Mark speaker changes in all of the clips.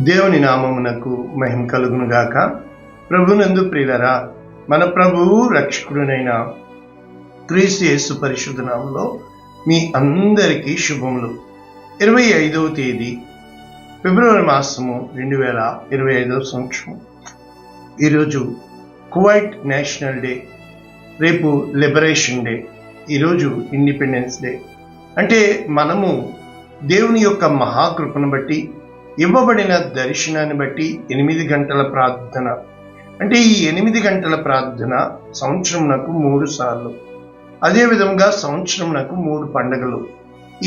Speaker 1: దేవుని నామమునకు మహిమ కలుగును గాక. ప్రభునందు ప్రియులరా, మన ప్రభువు రక్షకుడునైన క్రీస్తు యేసు పరిశుద్ధ నామములో మీ అందరికీ శుభములు. 25వ తేదీ ఫిబ్రవరి మాసము 2025 సంవత్సరం. ఈరోజు కువైట్ నేషనల్ డే, రేపు లిబరేషన్ డే, ఈరోజు ఇండిపెండెన్స్ డే. అంటే మనము దేవుని యొక్క మహాకృపను బట్టి, ఇవ్వబడిన దర్శనాన్ని బట్టి 8 గంటల ప్రార్థన, అంటే ఈ 8 గంటల ప్రార్థన సంవత్సరంనకు 3 సార్లు, అదే విధంగా సంవత్సరంనకు 3 పండుగలు.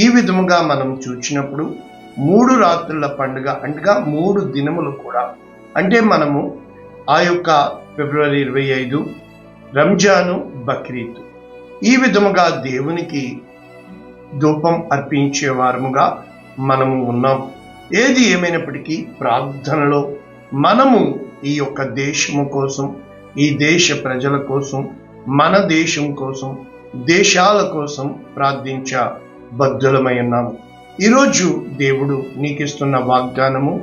Speaker 1: ఈ విధముగా మనం చూసినప్పుడు 3 రాత్రుల పండుగ, అంటగా 3 దినములు కూడా, అంటే మనము ఆ యొక్క ఫిబ్రవరి 25 రంజాను, బక్రీద్, ఈ విధముగా దేవునికి ధూపం అర్పించే వారముగా మనము ఉన్నాం. ఏది ఏమైనప్పటికీ ప్రార్థనలో మనము ఈ యొక్క దేశము కోసం, ఈ దేశ ప్రజల కోసం, మన దేశం కోసం, దేశాల కోసం ప్రార్థించ బద్ధులమై ఉన్నాము. ఈరోజు దేవుడు నీకిస్తున్న వాగ్దానము,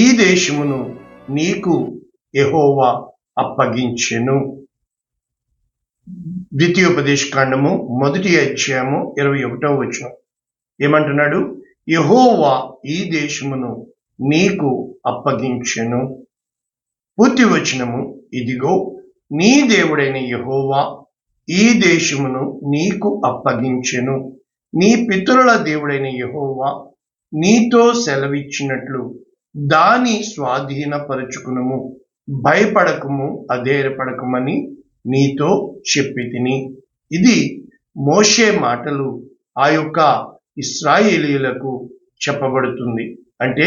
Speaker 1: ఈ దేశమును నీకు యెహోవా అప్పగించెను. ద్వితీయోపదేశకాండము 1వ అధ్యాయము 21వ వచనం ఏమంటున్నాడు? యెహోవా ఈ దేశమును నీకు అప్పగించెను. పూర్తి వచనము, ఇదిగో నీ దేవుడైన యెహోవా ఈ దేశమును నీకు అప్పగించెను. నీ పితరుల దేవుడైన యెహోవా నీతో సెలవిచ్చినట్లు దాని స్వాధీనపరచుకునుము, భయపడకుము, అధైర్యపడకుమని నీతో చెప్పితిని. ఇది మోషే మాటలు ఆ యొక్క ఇశ్రాయేలీయులకు చెప్పబడుతుంది. అంటే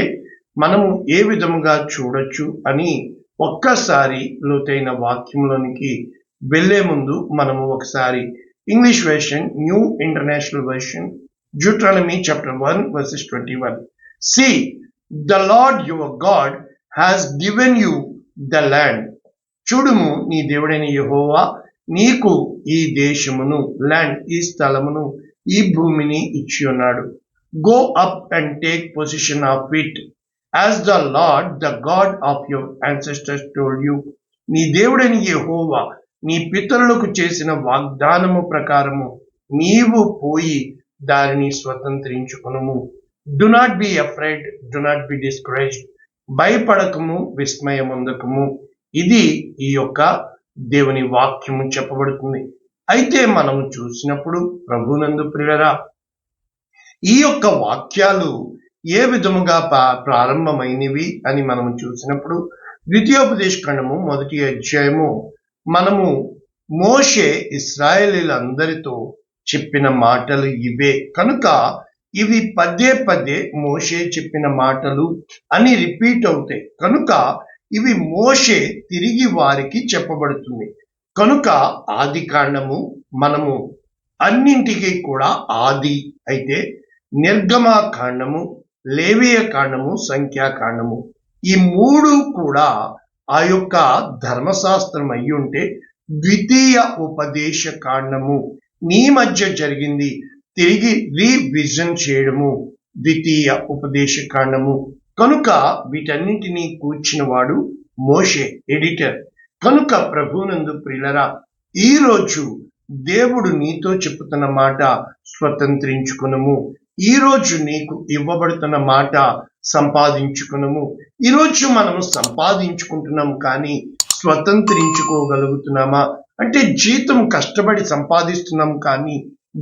Speaker 1: మనము ఏ విధముగా చూడొచ్చు అని ఒక్కసారి లోతైన వాక్యంలోనికి వెళ్లే ముందు మనము ఒకసారి English version, new international version, Deuteronomy chapter 1 verses 21. See, the Lord your God has given you the land. చూడుము, నీ దేవుడైన యెహోవా నీకు ఈ దేశమును, ల్యాండ్, ఈ స్థలమును, ఈ భూమిని ఇచ్చి ఉన్నాడు. Go up and take position of it as the lord the God of your ancestors told you. నీ దేవుడైన యెహోవా నీ పితరులకు చేసిన వాగ్దానము ప్రకారము నీవు పోయి దానిని స్వతంత్రించుకునుము. Do not be afraid, do not be discouraged. భయపడకము, విస్మయముందకము. ఇది ఈ యొక్క దేవుని వాక్యము చెప్పబడుతుంది. అయితే మనం చూసినప్పుడు ప్రభునందు ప్రియులరా, ఈ యొక్క వాక్యాలు ఏ విధముగా ప్రారంభమైనవి అని మనం చూసినప్పుడు ద్వితీయోపదేశకాండము 1వ అధ్యాయము మనము మోషే ఇశ్రాయేలీయులందరితో చెప్పిన మాటలు ఇవే కనుక ఇవి పదే పదే మోషే చెప్పిన మాటలు అని రిపీట్ అవుతాయి కనుక ఇవి మోషే తిరిగి వారికి చెప్పబడుతుంది. కనుక ఆది కాండము మనము అన్నింటికీ కూడా ఆది అయితే, నిర్గమకాండము, లేవియ కాండము, సంఖ్యాకాండము, ఈ 3 కూడా ఆ యొక్క ధర్మశాస్త్రం అయి ఉంటే, ద్వితీయ ఉపదేశ కాండము నీ మధ్య జరిగింది తిరిగి రీవిజన్ చేయడము ద్వితీయ ఉపదేశ కాండము. కనుక వీటన్నింటినీ కూర్చిన వాడు మోషే, ఎడిటర్. కనుక ప్రభునందు ప్రియులరా, ఈరోజు దేవుడు నీతో చెప్పుతున్న మాట స్వతంత్రించుకునము. ఈరోజు నీకు ఇవ్వబడుతున్న మాట సంపాదించుకునము. ఈరోజు మనము సంపాదించుకుంటున్నాము కానీ స్వతంత్రించుకోగలుగుతున్నామా? అంటే జీతం కష్టపడి సంపాదిస్తున్నాము కానీ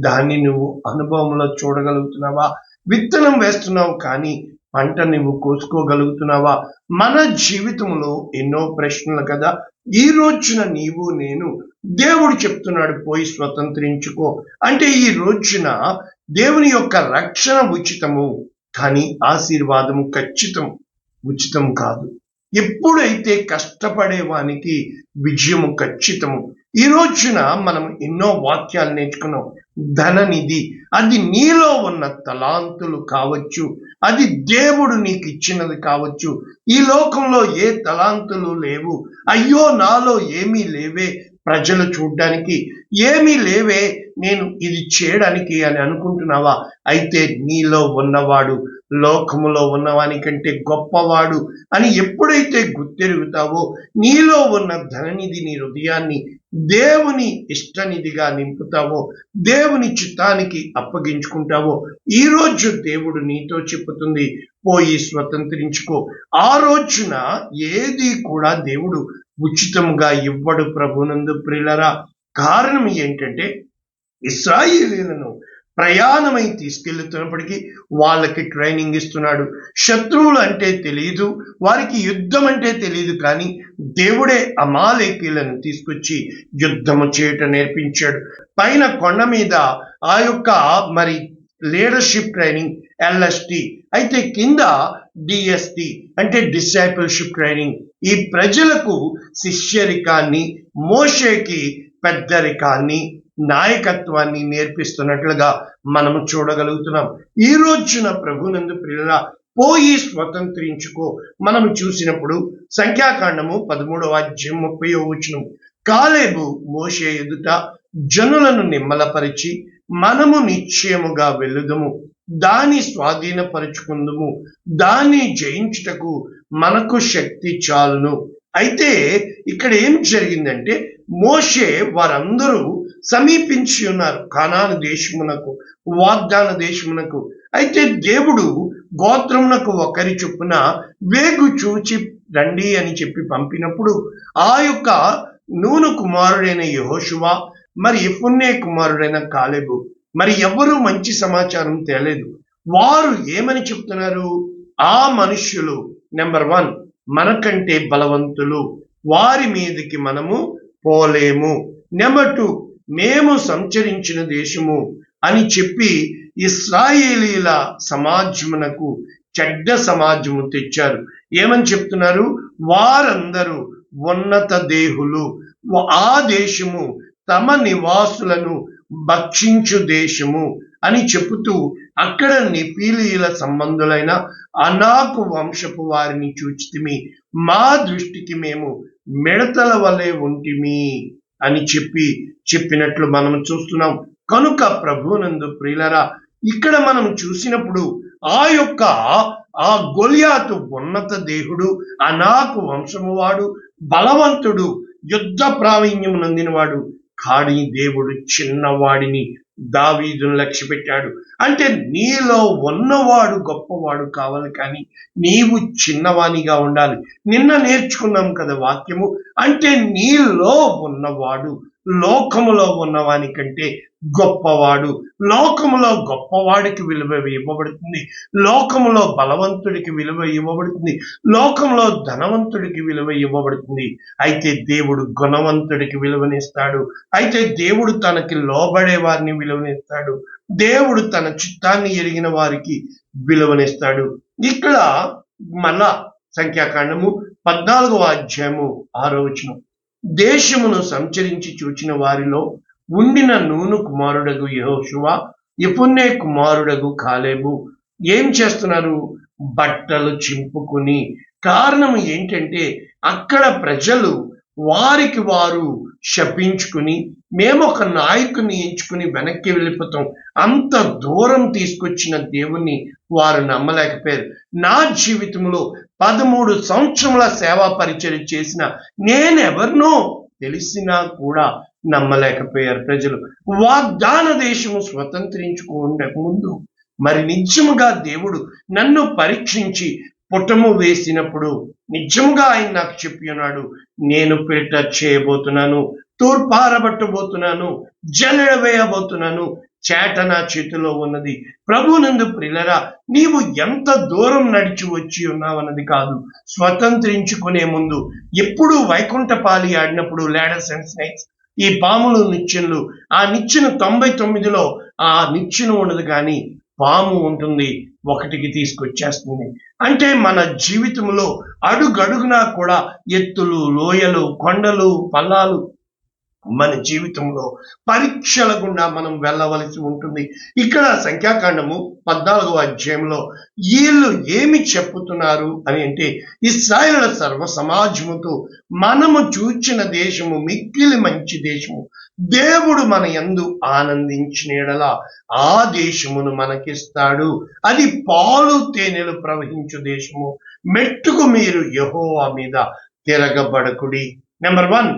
Speaker 1: దాన్ని నువ్వు అనుభవంలో చూడగలుగుతున్నావా? విత్తనం వేస్తున్నావు కానీ పంట నువ్వు కోసుకోగలుగుతున్నావా? మన జీవితంలో ఎన్నో ప్రశ్నలు కదా. ఈ రోజున నీవు నేను, దేవుడు చెప్తున్నాడు పోయి స్వతంత్రించుకో అంటే, ఈ రోజున దేవుని యొక్క రక్షణ ఉచితము కానీ ఆశీర్వాదము ఖచ్చితం, ఉచితం కాదు. ఎప్పుడైతే కష్టపడేవానికి విజయము ఖచ్చితము. ఈ రోజున మనం ఎన్నో వాక్యాలు నేర్చుకున్నాం. ధననిధి, అది నీలో ఉన్న తలాంతులు కావచ్చు, అది దేవుడు నీకు ఇచ్చినది కావచ్చు. ఈ లోకంలో ఏ తలాంతులు లేవు. అయ్యో నాలో ఏమీ లేవే, ప్రజలు చూడ్డానికి ఏమీ లేవే, నేను ఇది చేయడానికి అని అనుకుంటున్నావా? అయితే నీలో ఉన్నవాడు లోకములో ఉన్నవాని కంటే గొప్పవాడు అని ఎప్పుడైతే గుర్తెరుగుతావో నీలో ఉన్న ధననిధి నీ హృదయాన్ని దేవుని ఇష్టనిధిగా నింపుతావో, దేవుని చిత్తానికి అప్పగించుకుంటావో, ఈ రోజు దేవుడు నీతో చెప్పుతుంది, పోయి స్వతంత్రించుకో. ఆ రోజున ఏది కూడా దేవుడు ఉచితంగా ఇవ్వడు ప్రభునందు ప్రియులరా. కారణం ఏంటంటే ఇశ్రాయేలీయులను ప్రయాణమై తీసుకెళ్తున్నప్పటికీ వాళ్ళకి ట్రైనింగ్ ఇస్తున్నాడు. శత్రువులు అంటే తెలియదు, వారికి యుద్ధం అంటే తెలియదు, కానీ దేవుడే అమాలేకీలను తీసుకొచ్చి యుద్ధము చేయటం నేర్పించాడు. పైన కొండ మీద ఆ యొక్క లీడర్షిప్ ట్రైనింగ్ LST, అయితే కింద DST అంటే డిసైపుల్షిప్ ట్రైనింగ్. ఈ ప్రజలకు శిష్యరికాన్ని, మోషేకి పెద్దరికాన్ని, నాయకత్వాన్ని నేర్పిస్తున్నట్లుగా మనము చూడగలుగుతున్నాం. ఈ రోజున ప్రభునందు ప్రియులారా, పోయి స్వతంత్రించుకో. మనము చూసినప్పుడు సంఖ్యాకాండము 13వ అధ్యాయం 30వ వచనం, కాలేబు మోషే ఎదుట జనులను నిమ్మలపరిచి, మనము నిశ్చయముగా వెళ్ళుదము, దాని స్వాధీనపరుచుకుందుము, దాన్ని జయించుటకు మనకు శక్తి చాలును. అయితే ఇక్కడ ఏం జరిగిందంటే, మోషే వారందరూ సమీపించి ఉన్నారు కనాను దేశమునకు, వాగ్దాన దేశమునకు. అయితే దేవుడు గోత్రమునకు ఒకరి చొప్పున వేగు చూచి రండి అని చెప్పి పంపినప్పుడు ఆ యొక్క నూను కుమారుడైన యెహోషువ, యెఫున్నె కుమారుడైన కాలేబు ఎవరు మంచి సమాచారం తేలేదు. వారు ఏమని చెప్తున్నారు? ఆ మనుష్యులు నెంబర్ 1 మనకంటే బలవంతులు, వారి మీదకి మనము పోలేము. నెంబర్ 2 మేము సంచరించిన దేశము అని చెప్పి ఇశ్రాయేలీల సమాజమునకు చెడ్డ సమాజము తెచ్చారు. ఏమని చెప్తున్నారు? వారందరూ ఉన్నత దేహులు, ఆ దేశము తమ నివాసులను భక్షించు దేశము అని చెబుతూ అక్కడ నెఫీలీయుల సంబంధులైన అనాకు వంశపు వారిని చూచితిమి, మా దృష్టికి మేము మిడతల వలె ఉంటిమి అని చెప్పినట్లు మనం చూస్తున్నాం. కనుక ప్రభునందు ప్రియులరా, ఇక్కడ మనం చూసినప్పుడు ఆ గొలియాతు ఉన్నత దేహుడు, అనాకు వంశము వాడు, బలవంతుడు, యుద్ధ ప్రావీణ్యం నొందినవాడు. కానీ దేవుడు చిన్నవాడిని, దావీదును లక్ష్య పెట్టాడు. అంటే నీలో ఉన్నవాడు గొప్పవాడు కావాలి, కానీ నీవు చిన్నవానిగా ఉండాలి. నిన్న నేర్చుకున్నాం కదా వాక్యము, అంటే నీలో ఉన్నవాడు లోకములో ఉన్నవాని కంటే గొప్పవాడు. లోకములో గొప్పవాడికి విలువ ఇవ్వబడుతుంది, లోకములో బలవంతుడికి విలువ ఇవ్వబడుతుంది, లోకంలో ధనవంతుడికి విలువ ఇవ్వబడుతుంది. అయితే దేవుడు గుణవంతుడికి విలువనిస్తాడు. అయితే దేవుడు తనకి లోబడే వారిని విలువనిస్తాడు. దేవుడు తన చిత్తాన్ని ఎరిగిన వారికి విలువనిస్తాడు. ఇక్కడ మళ్ళా సంఖ్యాకాండము 14వ అధ్యాయము 6వ వచనం, దేశమును సంచరించి చూచిన వారిలో ఉండిన నూను కుమారుడగు యెహోషువ, యెఫున్నె కుమారుడగు కాలేబు ఏం చేస్తున్నారు? బట్టలు చింపుకుని. కారణం ఏంటంటే అక్కడ ప్రజలు వారికి వారు శపించుకుని, మేము ఒక నాయకుని ఎంచుకుని వెనక్కి వెళ్ళిపోతాం, అంత దూరం తీసుకొచ్చిన దేవుణ్ణి వారు నమ్మలేకపోయారు. నా జీవితంలో 13 సంవత్సరముల సేవా పరిచర్య చేసిన నేనెవరినో తెలిసినా కూడా నమ్మలేకపోయారు ప్రజలు. వాగ్దాన దేశము స్వతంత్రించుకోండి ముందు నిజముగా దేవుడు నన్ను పరీక్షించి పుటము వేసినప్పుడు నిజముగా ఆయన నాకు చెప్పి ఉన్నాడు, నేను ఫిల్టర్ చేయబోతున్నాను, తూర్పారబట్టబోతున్నాను, జల్లెడ వేయబోతున్నాను, చేట నా చేతిలో ఉన్నది. ప్రభునందు ప్రియులారా, నీవు ఎంత దూరం నడిచి వచ్చి ఉన్నావన్నది కాదు, స్వతంత్రించుకునే ముందు ఎప్పుడు వైకుంఠపాలి ఆడినప్పుడు లాడర్స్ అండ్ స్నేక్స్, ఈ పాములు నిచ్చెనలు, ఆ నిచ్చెన 99లో ఆ నిచ్చెన ఉండదు, కానీ పాము ఉంటుంది, ఒకటికి తీసుకొచ్చేస్తుంది. అంటే మన జీవితంలో అడుగడుగునా కూడా ఎత్తులు, లోయలు, కొండలు, పల్లాలు మన జీవితంలో పరీక్షల గుండా మనం వెళ్ళవలసి ఉంటుంది. ఇక్కడ సంఖ్యాకాండము 14వ అధ్యాయంలో వీళ్ళు ఏమి చెప్పుతున్నారు అని అంటే, ఇశ్రాయేలుల సర్వ సమాజముతో మనము చూచిన దేశము మిక్కిలి మంచి దేశము, దేవుడు మన యందు ఆనందించిన యెడల ఆ దేశమును మనకిస్తాడు, అది పాలు తేనెలు ప్రవహించు దేశము, మెట్టుకు మీరు యెహోవా మీద తిరగబడకుడి. నెంబర్ 1,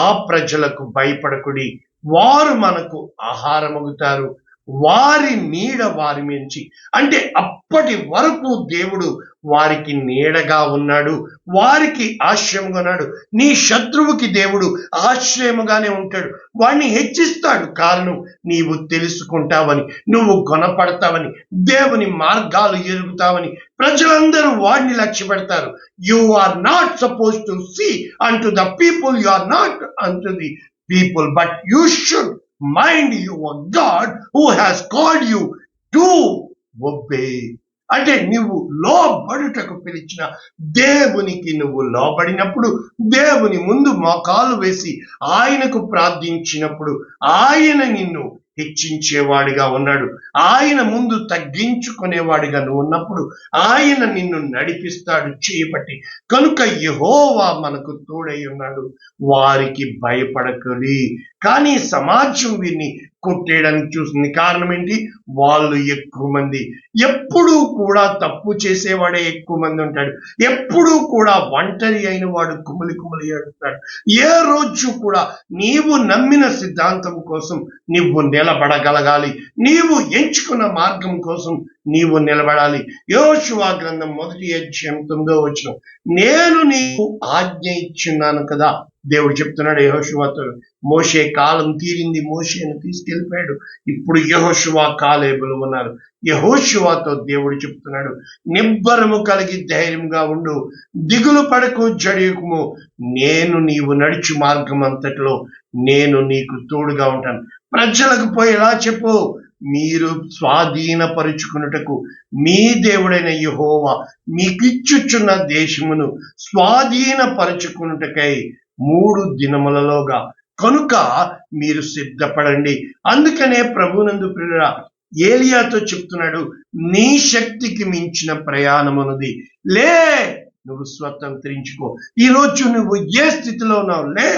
Speaker 1: ఆ ప్రజలకు భయపడకుడి, వారు మనకు ఆహారమగుతారు, వారి నీడ వారి మించి. అంటే అప్పటి వరకు దేవుడు వారికి నీడగా ఉన్నాడు, వారికి ఆశ్రయముగా ఉన్నాడు. నీ శత్రువుకి దేవుడు ఆశ్రయముగానే ఉంటాడు, వాడిని హెచ్చిస్తాడు. కారణం, నీవు తెలుసుకుంటావని, నువ్వు గుణపడతావని, దేవుని మార్గాలు ఎరుగుతావని. ప్రజలందరూ వాడిని లక్ష్య పెడతారు. You are not suppose to see unto the people, you are not unto the people, but you should mind your God who has called you to obey. అంటే నువ్వు లోబడుటకు పిలిచిన దేవునికి నువ్వు లోబడినప్పుడు, దేవుని ముందు మోకాలు వేసి ఆయనకు ప్రార్థించినప్పుడు ఆయన నిన్ను హెచ్చించేవాడిగా ఉన్నాడు. ఆయన ముందు తగ్గించుకునేవాడిగా నువ్వు ఉన్నప్పుడు ఆయన నిన్ను నడిపిస్తాడు చేయబట్టి. కనుక యెహోవా మనకు తోడై ఉన్నాడు, వారికి భయపడకడి. కానీ సమాజం వీరిని కొట్టేయడానికి చూస్తుంది. కారణం ఏంటి? వాళ్ళు ఎక్కువ మంది. ఎప్పుడూ కూడా తప్పు చేసేవాడే ఎక్కువ మంది ఉంటాడు. ఎప్పుడూ కూడా ఒంటరి అయిన వాడు కుమిలి కుమిలి ఏడుస్తాడు. ఏ రోజు కూడా నీవు నమ్మిన సిద్ధాంతం కోసం నీవు నిలబడగలగాలి, నీవు ఎంచుకున్న మార్గం కోసం నీవు నిలబడాలి. యెహోషువ గ్రంథం 1వ అధ్యాయం 9వ వచనం, నేను నీకు ఆజ్ఞ ఇచ్చున్నాను కదా. దేవుడు చెప్తున్నాడు యెహోషువతో. మోషే కాలం తీరింది, మోషేను తీసుకెళ్ళిపోయాడు. ఇప్పుడు యెహోషువ కాలేబులు ఉన్నారు. యెహోషువతో దేవుడు చెప్తున్నాడు, నిబ్బరము కలిగి ధైర్యంగా ఉండు, దిగులు పడకు, జడియకుము, నేను నీవు నడిచి మార్గం అంతటిలో నేను నీకు తోడుగా ఉంటాను. ప్రజలకు పోయి ఎలా చెప్పు, మీరు స్వాధీనపరుచుకున్నటకు మీ దేవుడైన యెహోవా మీకిచ్చుచున్న దేశమును స్వాధీనపరుచుకున్నటకై 3 దినములలోగా కనుక మీరు సిద్ధపడండి. అందుకనే ప్రభునందు ప్రియుడా ఏలియాతో చెప్తున్నాడు, నీ శక్తికి మించిన ప్రయాణమున్నది, లే, నువ్వు స్వతంత్రించుకో. ఈరోజు నువ్వు ఏ స్థితిలో ఉన్నావు, లే,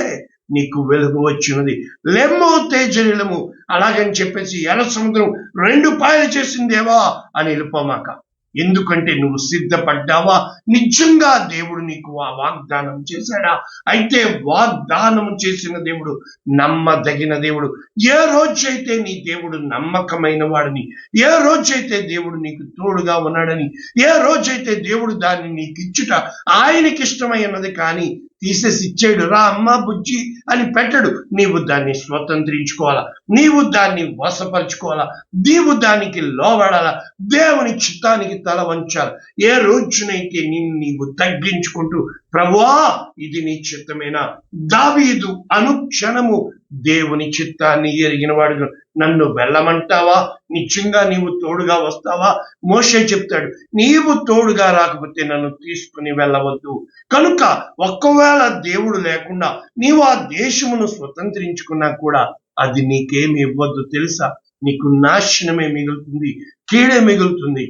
Speaker 1: నీకు వెలుగు వచ్చినది. లెమ్మో తేజరిలము, అలాగని చెప్పేసి ఎర్ర సముద్రం 2 పాయలు చేసిందేవా అని వెళ్ళిపోమాక. ఎందుకంటే నువ్వు సిద్ధపడ్డావా? నిజంగా దేవుడు నీకు ఆ వాగ్దానం చేశాడా? అయితే వాగ్దానం చేసిన దేవుడు నమ్మదగిన దేవుడు. ఏ రోజైతే నీ దేవుడు నమ్మకమైన వాడిని, ఏ రోజైతే దేవుడు నీకు తోడుగా ఉన్నాడని, ఏ రోజైతే దేవుడు దాన్ని నీకు ఇచ్చుట ఆయనకి ఇష్టమైనది కానీ తీసేసి ఇచ్చాడు, రా అమ్మ బుజ్జి అని పెట్టడు. నీవు దాన్ని స్వతంత్రించుకోవాలా, నీవు దాన్ని వశపరుచుకోవాలా, నీవు దానికి లోబడాలా, దేవుని చిత్తానికి తల వంచాలి. ఏ రోజునైతే నిన్ను నీవు తగ్గించుకుంటూ, ప్రభువా ఇది నీ చిత్తమేనా? దావీదు అనుక్షణము దేవుని చిత్తాన్ని ఎరిగిన వాడు. నన్ను వెళ్ళమంటావా? నిజంగా నీవు తోడుగా వస్తావా? మోషే చెప్తాడు, నీవు తోడుగా రాకపోతే నన్ను తీసుకుని వెళ్ళవద్దు. కనుక ఒకవేళ దేవుడు లేకుండా నీవు ఆ దేశమును స్వతంత్రించుకున్నా కూడా అది నీకేమి ఇవ్వద్దు తెలుసా? నీకు నాశనమే మిగులుతుంది, కీడే మిగులుతుంది.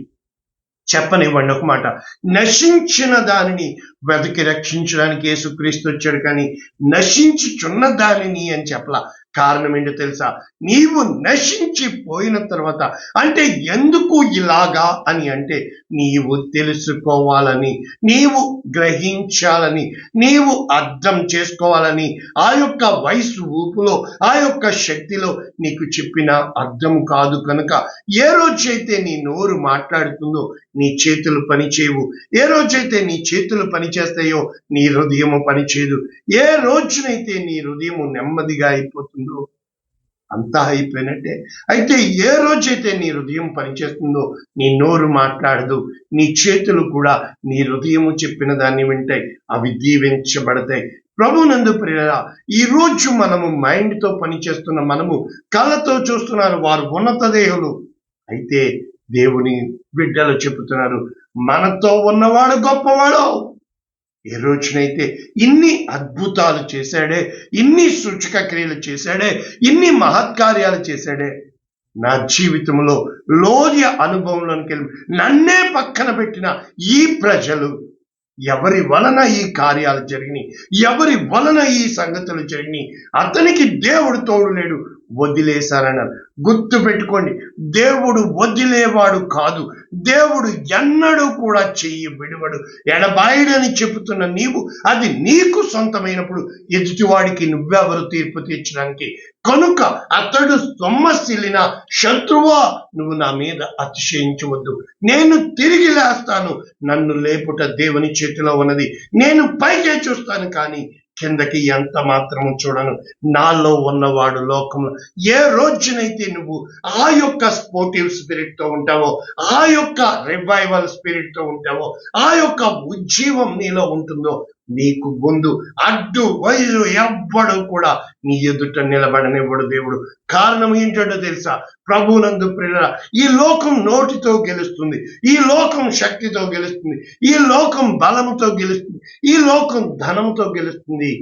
Speaker 1: చెప్పనివ్వండి ఒక మాట, నశించిన దానిని వెతికి రక్షించడానికి యేసుక్రీస్తు వచ్చాడు, కానీ నశించుచున్న దానిని అని చెప్పలా. కారణం ఏంటో తెలుసా? నీవు నశించిపోయిన తర్వాత, అంటే ఎందుకు ఇలాగా అని అంటే నీవు తెలుసుకోవాలని, నీవు గ్రహించాలని, నీవు అర్థం చేసుకోవాలని, ఆ యొక్క వయసు ఊపులో, ఆ యొక్క శక్తిలో నీకు చెప్పిన అర్థం కాదు. కనుక ఏ రోజైతే నీ నోరు మాట్లాడుతుందో నీ చేతులు పనిచేయవు, ఏ రోజైతే నీ చేతులు పనిచేస్తాయో నీ హృదయము పనిచేయదు, ఏ రోజునైతే నీ హృదయము నెమ్మదిగా అయిపోతుందో అంతా అయిపోయినట్టే. అయితే ఏ రోజైతే నీ హృదయం పనిచేస్తుందో నీ నోరు మాట్లాడదు, నీ చేతులు కూడా నీ హృదయము చెప్పిన దాన్ని వింటాయి, అవి దీవించబడతాయి. ప్రభునందు ప్రియులారా, ఈ రోజు మనము మైండ్తో పనిచేస్తున్న మనము, కళ్ళతో చూస్తున్నారు వారు ఉన్నత దేహులు, అయితే దేవుని బిడ్డలు చెబుతున్నారు మనతో ఉన్నవాడు గొప్పవాడు. ఏ రోజునైతే ఇన్ని అద్భుతాలు చేశాడే, ఇన్ని సూచక క్రియలు చేశాడే, ఇన్ని మహత్కార్యాలు చేశాడే, నా జీవితంలో లోయ అనుభవంలోనికి వెళ్ళి నన్నే పక్కన పెట్టిన ఈ ప్రజలు ఎవరి వలన ఈ కార్యాలు జరిగినాయి, ఎవరి వలన ఈ సంగతులు జరిగినాయి, అతనికి దేవుడు తోడు లేడు, వదిలేశారన్నారు. గుర్తు పెట్టుకోండి, దేవుడు వదిలేవాడు కాదు. దేవుడు ఎన్నడూ కూడా చెయ్యి విడువడు. ఎడబాయుడని చెబుతున్న నీవు అది నీకు సొంతమైనప్పుడు ఎదుటివాడికి నువ్వెవరు తీర్పు తీర్చడానికి? కనుక అతడు సొమ్మసిల్లిన శత్రువా, నువ్వు నా మీద అతిశయించవద్దు. నేను తిరిగి లేస్తాను. నన్ను లేపుట దేవుని చేతిలో ఉన్నది. నేను పైకే చూస్తాను కానీ కిందకి ఎంత మాత్రం చూడను. నాలో ఉన్నవాడు లోకంలో. ఏ రోజునైతే నువ్వు ఆ యొక్క స్పోర్టివ్ స్పిరిట్ తో ఉంటావో, ఆ యొక్క రివైవల్ స్పిరిట్ తో ఉంటావో, ఆ యొక్క ఉజ్జీవం నీలో ఉంటుందో, నీకు ముందు అడ్డు వైరు ఎవ్వడు కూడా నీ ఎదుట నిలబడనివ్వడు దేవుడు. కారణం ఏంటంటో తెలుసా? ప్రభువునందు ప్రియులారా, ఈ లోకం నోటితో గెలుస్తుంది, ఈ లోకం శక్తితో గెలుస్తుంది, ఈ లోకం బలముతో గెలుస్తుంది, ఈ లోకం ధనంతో గెలుస్తుంది.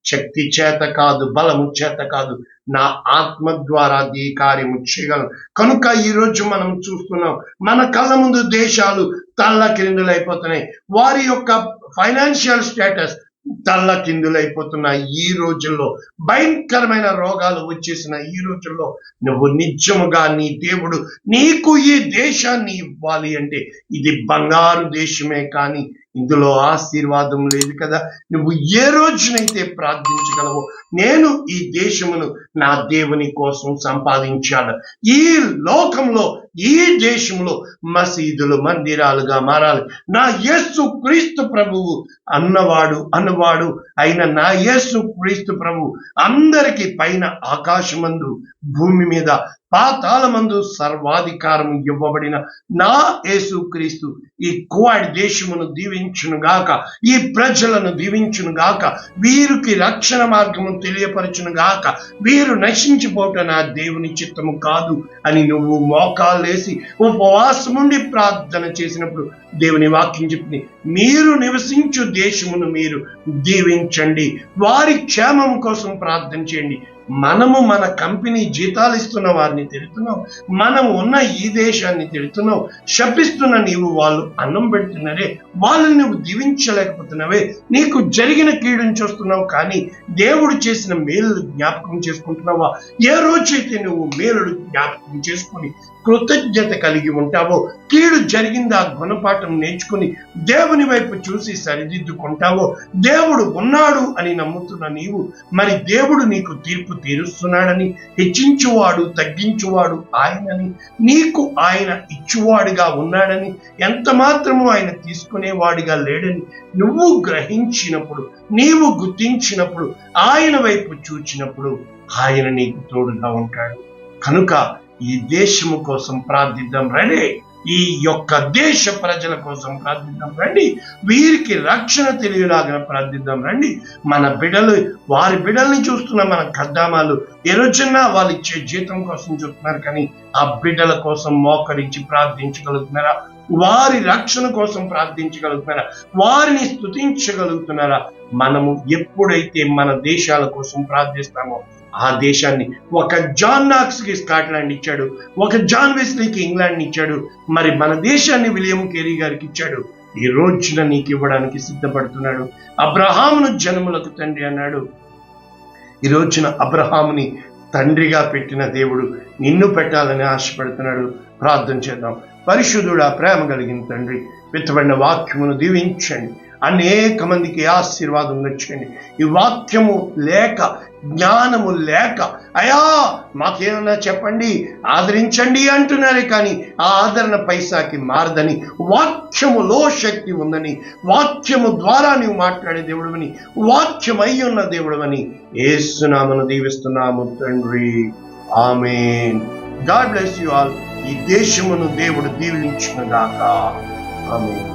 Speaker 1: శక్తి చేత కాదు, బలము చేత కాదు, నా ఆత్మ ద్వారా ఈ కార్యము చేయగలను. కనుక ఈ రోజు మనం చూస్తున్నాం, మన కళ్ళ ముందు దేశాలు తల్లకిందులైపోతున్నాయి. వారి యొక్క ఫైనాన్షియల్ స్టేటస్ తల్లకిందులైపోతున్న ఈ రోజుల్లో, భయంకరమైన రోగాలు వచ్చేసిన ఈ రోజుల్లో, నువ్వు నిజముగా నీ దేవుడు నీకు ఈ దేశాన్ని ఇవ్వాలి అంటే ఇది బంగారు దేశమే కానీ ఇందులో ఆశీర్వాదం లేదు కదా. నువ్వు ఏ రోజునైతే ప్రార్థించగలవో, నేను ఈ దేశమును నా దేవుని కోసం సంపాదించాలి, ఈ లోకంలో ఈ దేశంలో మసీదులు మందిరాలుగా మారాలి, నా యేసు క్రీస్తు ప్రభువు అన్నవాడు అయిన నా యేసు క్రీస్తు ప్రభువు అందరికీ పైన ఆకాశమందు భూమి మీద పాతాళమందు సర్వాధికారం ఇవ్వబడిన నా యేసు క్రీస్తు ఈ కువాడి దేశమును దీవించును గాక, ఈ ప్రజలను దీవించును గాక, వీరికి రక్షణ మార్గము తెలియపరచును గాక. వీరు నశించిపోవటం నా దేవుని చిత్తము కాదు అని నువ్వు మోకాళ్ళేసి ఉపవాసముండి ప్రార్థన చేసినప్పుడు దేవుని వాక్యం చెప్పింది, మీరు నివసించు దేశమును మీరు దీవించండి, వారి క్షేమం కోసం ప్రార్థన చేయండి. మనము మన కంపెనీ జీతాలు ఇస్తున్న వారిని తిడుతున్నావు, మనం ఉన్న ఈ దేశాన్ని తిడుతున్నావు, శపిస్తున్న నీవు వాళ్ళు అన్నం పెడుతున్నారే, వాళ్ళని నువ్వు దీవించలేకపోతున్నావే, నీకు జరిగిన కీడుని చూస్తున్నావు కానీ దేవుడు చేసిన మేలు జ్ఞాపకం చేసుకుంటున్నావా? ఏ రోజైతే నువ్వు మేలుడు జ్ఞాపకం చేసుకుని కృతజ్ఞత కలిగి ఉంటావో, కీడు జరిగిందా గుణపాఠం నేర్చుకుని దేవుని వైపు చూసి సరిదిద్దుకుంటావో, దేవుడు ఉన్నాడు అని నమ్ముతున్న నీవు, మరి దేవుడు నీకు తీర్పు తీరుస్తున్నాడని, హెచ్చించువాడు తగ్గించువాడు ఆయనని, నీకు ఆయన ఇచ్చువాడిగా ఉన్నాడని, ఎంత మాత్రము ఆయన తీసుకునేవాడిగా లేడని నువ్వు గ్రహించినప్పుడు, నీవు గుర్తించినప్పుడు, ఆయన వైపు చూచినప్పుడు ఆయన నీకు తోడుగా ఉంటాడు. కనుక ఈ దేశము కోసం ప్రార్థిద్దాం రండి, ఈ యొక్క దేశ ప్రజల కోసం ప్రార్థిద్దాం రండి, వీరికి రక్షణ తెలియలాగా ప్రార్థిద్దాం రండి. మన బిడ్డలు, వారి బిడ్డల్ని చూస్తున్న మన ఖద్దామాలు ఏ రోజున్నా వాళ్ళు ఇచ్చే జీతం కోసం చూస్తున్నారు కానీ ఆ బిడ్డల కోసం మోకరించి ప్రార్థించగలుగుతున్నారా? వారి రక్షణ కోసం ప్రార్థించగలుగుతున్నారా? వారిని స్తుతించగలుగుతున్నారా? మనము ఎప్పుడైతే మన దేశాల కోసం ప్రార్థిస్తామో ఆ దేశాన్ని, ఒక జాన్ నాక్స్ కి స్కాట్లాండ్ ఇచ్చాడు, ఒక జాన్ వెస్లీకి ఇంగ్లాండ్ ఇచ్చాడు, మరి మన దేశాన్ని విలియం కేరీ గారికి ఇచ్చాడు. ఈ రోజున నీకు ఇవ్వడానికి సిద్ధపడుతున్నాడు. అబ్రహామును జనములకు తండ్రి అన్నాడు. ఈ రోజున అబ్రహాముని తండ్రిగా పెట్టిన దేవుడు నిన్ను పెట్టాలని ఆశపడుతున్నాడు. ప్రార్థన చేద్దాం. పరిశుద్ధుడా, ప్రేమ కలిగిన తండ్రి, విత్తబడిన వాక్యమును దీవించండి, అనేక మందికి ఆశీర్వాదం వచ్చండి. ఈ వాక్యము లేక, జ్ఞానము లేక, అయా మాకేమన్నా చెప్పండి, ఆదరించండి అంటున్నారే కానీ ఆ ఆదరణ పైసాకి మారదని, వాక్యములో శక్తి ఉందని, వాక్యము ద్వారా నీవు మాట్లాడే దేవుడవని, వాక్యమై ఉన్న దేవుడవని యేసునామమున దీవిస్తున్నాము తండ్రి. ఆమేన్. God bless you all. ఈ దేశమును దేవుడు దీవించును గాక. ఆమేన్.